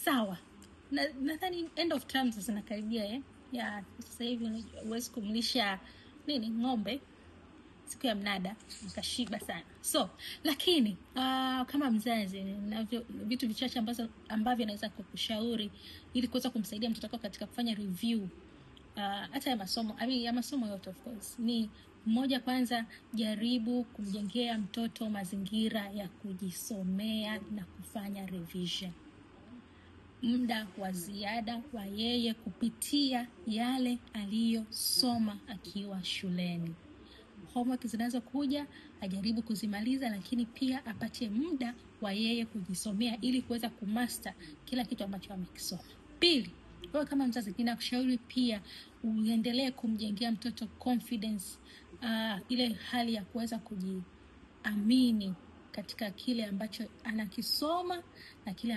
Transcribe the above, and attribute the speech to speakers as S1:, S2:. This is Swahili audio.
S1: sawa. Nadhani end of term sasa nakaribia ya sasa hivi huwezi kumlisha ng'ombe siku ya mnada nikashiba sana. So lakini kama mzazi ninavyo vitu vichache ambavyo naweza kukushauri ili kuweza kumsaidia mtoto wako katika kufanya review hata ya masomo yote of course. Ni mmoja, kwanza jaribu kumjengea mtoto mazingira ya kujisomea na kufanya revision. Muda wa ziada wa yeye kupitia yale aliyosoma akiwa shuleni. Homework zinazokuja ajaribu kuzimaliza, lakini pia apatie muda wa yeye kujisomea ili kuweza kumaster kila kitu ambacho amekisoma. Pili, wewe kama mzazi ninakushauri pia uendelee kumjengea mtoto confidence, ile hali ya kuweza kujiamini katika kile ambacho anakisoma na kile